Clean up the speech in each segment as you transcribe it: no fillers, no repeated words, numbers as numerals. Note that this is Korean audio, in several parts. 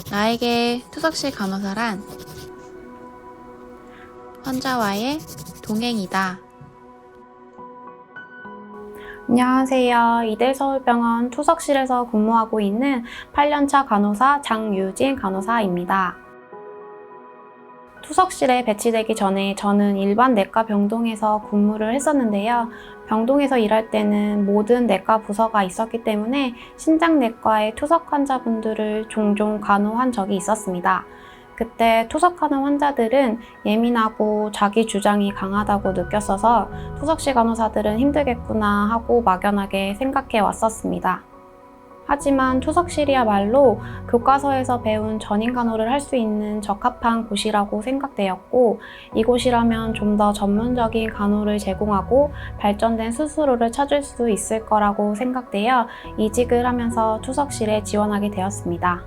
나에게 투석실 간호사란 환자와의 동행이다. 안녕하세요. 이대서울병원 투석실에서 근무하고 있는 8년차 간호사 장유진 간호사입니다. 투석실에 배치되기 전에 저는 일반 내과 병동에서 근무를 했었는데요. 병동에서 일할 때는 모든 내과 부서가 있었기 때문에 신장내과의 투석 환자분들을 종종 간호한 적이 있었습니다. 그때 투석하는 환자들은 예민하고 자기 주장이 강하다고 느꼈어서 투석실 간호사들은 힘들겠구나 하고 막연하게 생각해 왔었습니다. 하지만 투석실이야말로 교과서에서 배운 전인 간호를 할 수 있는 적합한 곳이라고 생각되었고, 이곳이라면 좀 더 전문적인 간호를 제공하고 발전된 수술호를 찾을 수 있을 거라고 생각되어 이직을 하면서 투석실에 지원하게 되었습니다.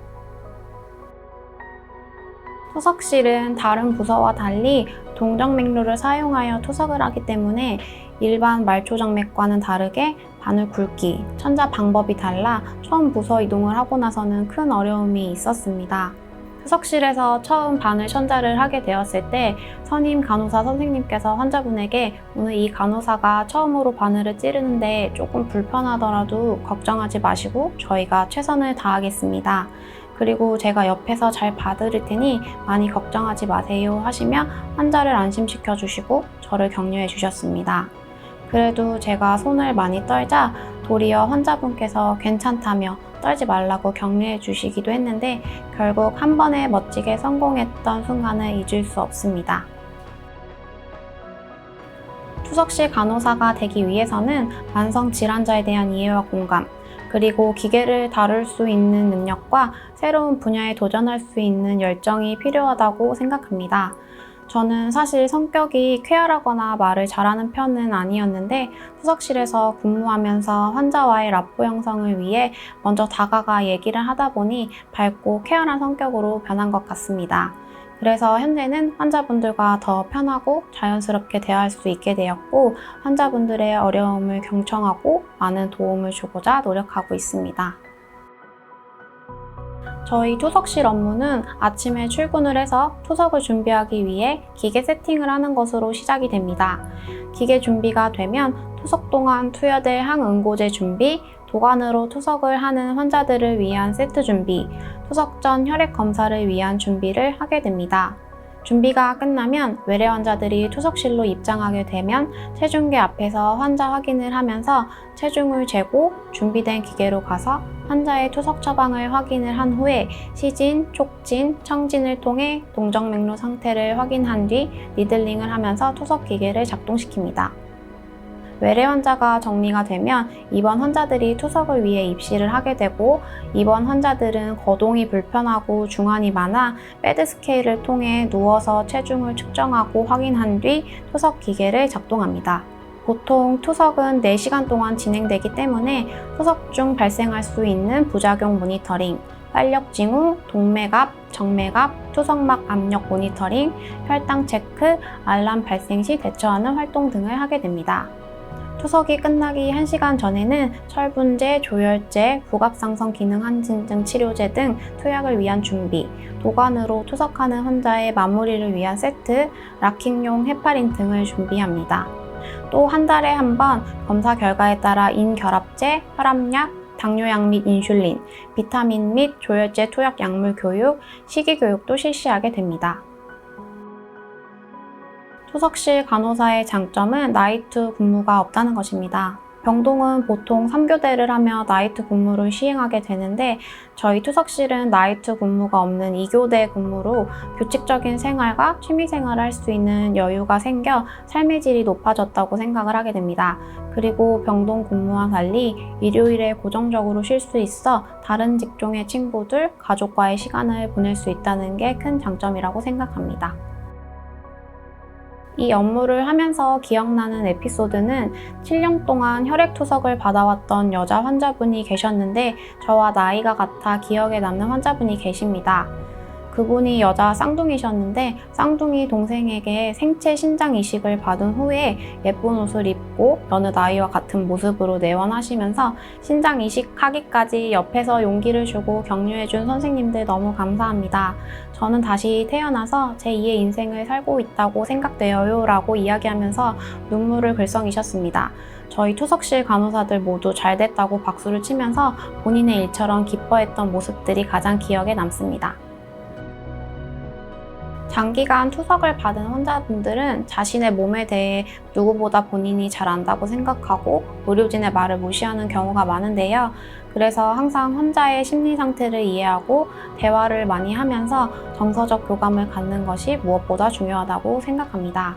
투석실은 다른 부서와 달리 동정맥류를 사용하여 투석을 하기 때문에 일반 말초정맥과는 다르게 바늘 굵기, 천자 방법이 달라 처음 부서 이동을 하고 나서는 큰 어려움이 있었습니다. 투석실에서 처음 바늘 천자를 하게 되었을 때 선임 간호사 선생님께서 환자분에게 오늘 이 간호사가 처음으로 바늘을 찌르는데 조금 불편하더라도 걱정하지 마시고 저희가 최선을 다하겠습니다. 그리고 제가 옆에서 잘 봐드릴 테니 많이 걱정하지 마세요 하시며 환자를 안심시켜 주시고 저를 격려해 주셨습니다. 그래도 제가 손을 많이 떨자 도리어 환자분께서 괜찮다며 떨지 말라고 격려해 주시기도 했는데 결국 한 번에 멋지게 성공했던 순간을 잊을 수 없습니다. 투석실 간호사가 되기 위해서는 만성 질환자에 대한 이해와 공감, 그리고 기계를 다룰 수 있는 능력과 새로운 분야에 도전할 수 있는 열정이 필요하다고 생각합니다. 저는 사실 성격이 쾌활하거나 말을 잘하는 편은 아니었는데 투석실에서 근무하면서 환자와의 라포 형성을 위해 먼저 다가가 얘기를 하다 보니 밝고 쾌활한 성격으로 변한 것 같습니다. 그래서 현재는 환자분들과 더 편하고 자연스럽게 대화할 수 있게 되었고 환자분들의 어려움을 경청하고 많은 도움을 주고자 노력하고 있습니다. 저희 투석실 업무는 아침에 출근을 해서 투석을 준비하기 위해 기계 세팅을 하는 것으로 시작이 됩니다. 기계 준비가 되면 투석 동안 투여될 항응고제 준비, 도관으로 투석을 하는 환자들을 위한 세트 준비, 투석 전 혈액 검사를 위한 준비를 하게 됩니다. 준비가 끝나면 외래 환자들이 투석실로 입장하게 되면 체중계 앞에서 환자 확인을 하면서 체중을 재고 준비된 기계로 가서 환자의 투석 처방을 확인을 한 후에 시진, 촉진, 청진을 통해 동정맥류 상태를 확인한 뒤 니들링을 하면서 투석 기계를 작동시킵니다. 외래 환자가 정리가 되면 입원 환자들이 투석을 위해 입실을 하게 되고 입원 환자들은 거동이 불편하고 중환이 많아 배드 스케일을 통해 누워서 체중을 측정하고 확인한 뒤 투석 기계를 작동합니다. 보통 투석은 4시간 동안 진행되기 때문에 투석 중 발생할 수 있는 부작용 모니터링, 빨력 징후, 동맥압, 정맥압, 투석막 압력 모니터링, 혈당 체크, 알람 발생 시 대처하는 활동 등을 하게 됩니다. 투석이 끝나기 1시간 전에는 철분제, 조혈제, 부갑상선 기능 항진증 치료제 등 투약을 위한 준비, 도관으로 투석하는 환자의 마무리를 위한 세트, 락킹용 헤파린 등을 준비합니다. 또 한 달에 한 번 검사 결과에 따라 인결합제, 혈압약, 당뇨약 및 인슐린, 비타민 및 조혈제 투약 약물 교육, 식이 교육도 실시하게 됩니다. 투석실 간호사의 장점은 나이트 근무가 없다는 것입니다. 병동은 보통 3교대를 하며 나이트 근무를 시행하게 되는데 저희 투석실은 나이트 근무가 없는 2교대 근무로 규칙적인 생활과 취미생활을 할 수 있는 여유가 생겨 삶의 질이 높아졌다고 생각을 하게 됩니다. 그리고 병동 근무와 달리 일요일에 고정적으로 쉴 수 있어 다른 직종의 친구들, 가족과의 시간을 보낼 수 있다는 게 큰 장점이라고 생각합니다. 이 업무를 하면서 기억나는 에피소드는 7년 동안 혈액투석을 받아왔던 여자 환자분이 계셨는데 저와 나이가 같아 기억에 남는 환자분이 계십니다. 그분이 여자 쌍둥이셨는데 쌍둥이 동생에게 생체 신장 이식을 받은 후에 예쁜 옷을 입고 여느 나이와 같은 모습으로 내원하시면서 신장 이식하기까지 옆에서 용기를 주고 격려해준 선생님들 너무 감사합니다. 저는 다시 태어나서 제2의 인생을 살고 있다고 생각되어요 라고 이야기하면서 눈물을 글썽이셨습니다. 저희 투석실 간호사들 모두 잘 됐다고 박수를 치면서 본인의 일처럼 기뻐했던 모습들이 가장 기억에 남습니다. 장기간 투석을 받은 환자분들은 자신의 몸에 대해 누구보다 본인이 잘 안다고 생각하고 의료진의 말을 무시하는 경우가 많은데요. 그래서 항상 환자의 심리 상태를 이해하고 대화를 많이 하면서 정서적 교감을 갖는 것이 무엇보다 중요하다고 생각합니다.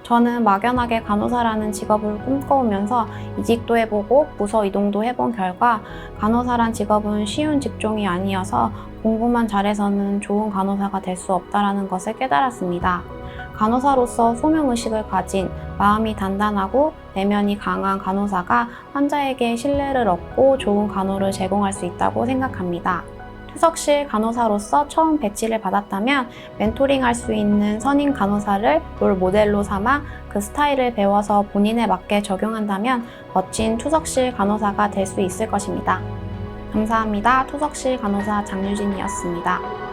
저는 막연하게 간호사라는 직업을 꿈꿔오면서 이직도 해보고 부서 이동도 해본 결과 간호사란 직업은 쉬운 직종이 아니어서 공부만 잘해서는 좋은 간호사가 될 수 없다는 것을 깨달았습니다. 간호사로서 소명의식을 가진 마음이 단단하고 내면이 강한 간호사가 환자에게 신뢰를 얻고 좋은 간호를 제공할 수 있다고 생각합니다. 투석실 간호사로서 처음 배치를 받았다면 멘토링할 수 있는 선임 간호사를 롤 모델로 삼아 그 스타일을 배워서 본인에 맞게 적용한다면 멋진 투석실 간호사가 될 수 있을 것입니다. 감사합니다. 투석실 간호사 장유진이었습니다.